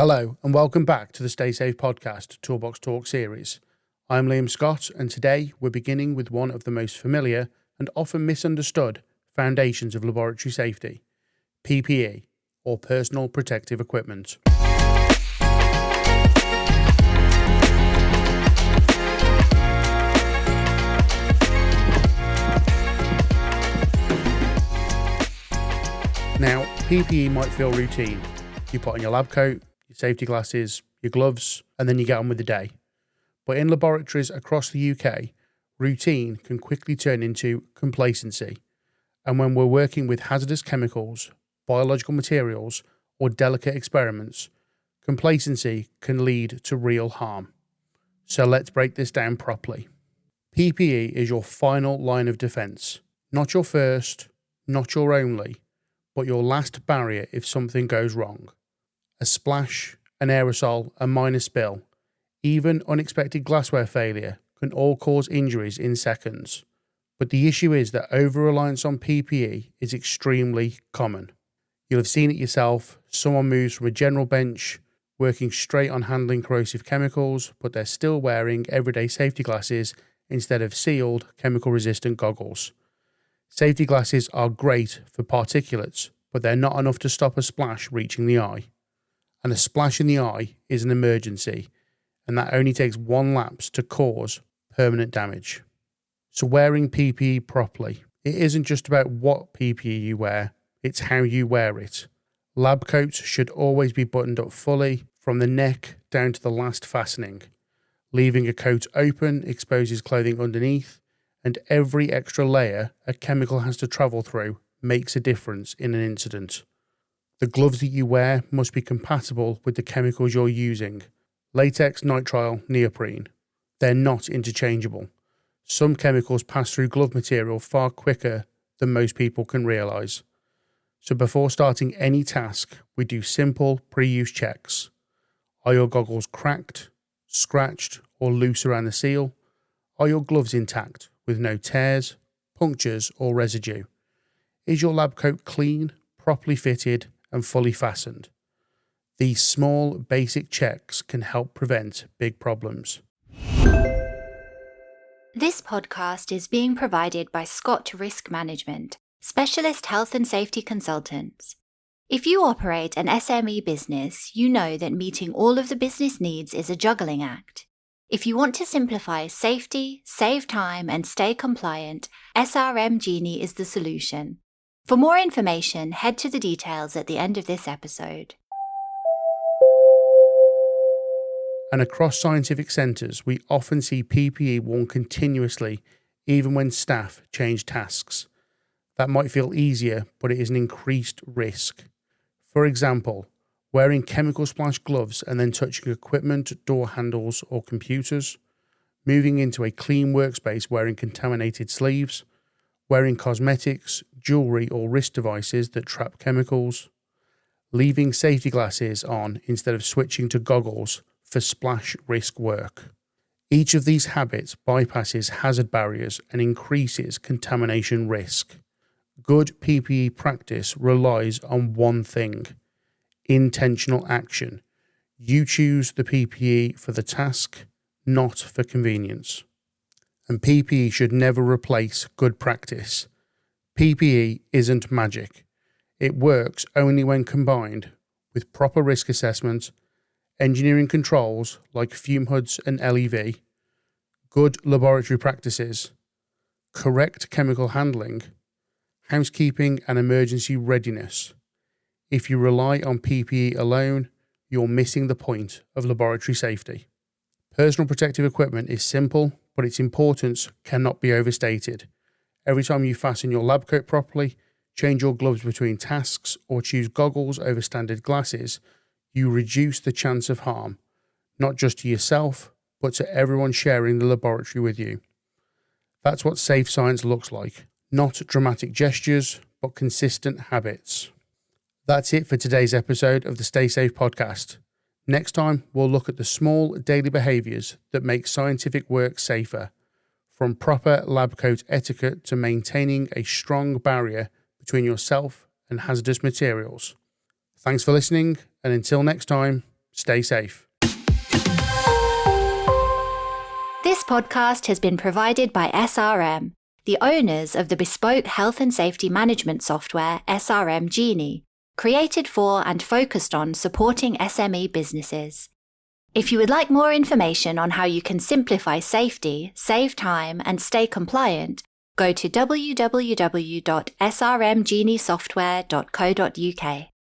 Hello and welcome back to the Stay Safe Podcast Toolbox Talk series. I'm Liam Scott and today we're beginning with one of the most familiar and often misunderstood foundations of laboratory safety, PPE, or personal protective equipment. Now, PPE might feel routine. You put on your lab coat, your safety glasses, your gloves, and then you get on with the day. But in laboratories across the UK, routine can quickly turn into complacency. And when we're working with hazardous chemicals, biological materials, or delicate experiments, complacency can lead to real harm. So let's break this down properly. PPE is your final line of defense, not your first, not your only, but your last barrier if something goes wrong. A splash, an aerosol, a minor spill, even unexpected glassware failure can all cause injuries in seconds. But the issue is that over-reliance on PPE is extremely common. You'll have seen it yourself. Someone moves from a general bench, working straight on handling corrosive chemicals, but they're still wearing everyday safety glasses instead of sealed, chemical-resistant goggles. Safety glasses are great for particulates, but they're not enough to stop a splash reaching the eye. And a splash in the eye is an emergency, and that only takes one lapse to cause permanent damage. So wearing PPE properly, it isn't just about what PPE you wear, it's how you wear it. Lab coats should always be buttoned up fully, from the neck down to the last fastening. Leaving a coat open exposes clothing underneath, and every extra layer a chemical has to travel through makes a difference in an incident. The gloves that you wear must be compatible with the chemicals you're using. Latex, nitrile, neoprene. They're not interchangeable. Some chemicals pass through glove material far quicker than most people can realise. So before starting any task, we do simple pre-use checks. Are your goggles cracked, scratched, or loose around the seal? Are your gloves intact with no tears, punctures, or residue? Is your lab coat clean, properly fitted, and fully fastened? These small, basic checks can help prevent big problems. This podcast is being provided by Scott Risk Management, specialist health and safety consultants. If you operate an SME business, you know that meeting all of the business needs is a juggling act. If you want to simplify safety, save time, and stay compliant, SRM Genie is the solution. For more information, head to the details at the end of this episode. And across scientific centres, we often see PPE worn continuously, even when staff change tasks. That might feel easier, but it is an increased risk. For example, wearing chemical splash gloves and then touching equipment, door handles, or computers, moving into a clean workspace wearing contaminated sleeves, wearing cosmetics, jewellery, or wrist devices that trap chemicals, leaving safety glasses on instead of switching to goggles for splash risk work. Each of these habits bypasses hazard barriers and increases contamination risk. Good PPE practice relies on one thing: intentional action. You choose the PPE for the task, not for convenience. And PPE should never replace good practice. PPE isn't magic. It works only when combined with proper risk assessment, engineering controls like fume hoods and LEV, good laboratory practices, correct chemical handling, housekeeping and emergency readiness. If you rely on PPE alone, you're missing the point of laboratory safety. Personal protective equipment is simple, but its importance cannot be overstated. Every time you fasten your lab coat properly, change your gloves between tasks, or choose goggles over standard glasses, you reduce the chance of harm, not just to yourself, but to everyone sharing the laboratory with you. That's what safe science looks like. Not dramatic gestures, but consistent habits. That's it for today's episode of the Stay Safe podcast. Next time, we'll look at the small daily behaviours that make scientific work safer, from proper lab coat etiquette to maintaining a strong barrier between yourself and hazardous materials. Thanks for listening, and until next time, Stay safe. This podcast has been provided by SRM, the owners of the bespoke health and safety management software SRM Genie, created for and focused on supporting SME businesses. If you would like more information on how you can simplify safety, save time, and stay compliant, go to www.srmgeniesoftware.co.uk.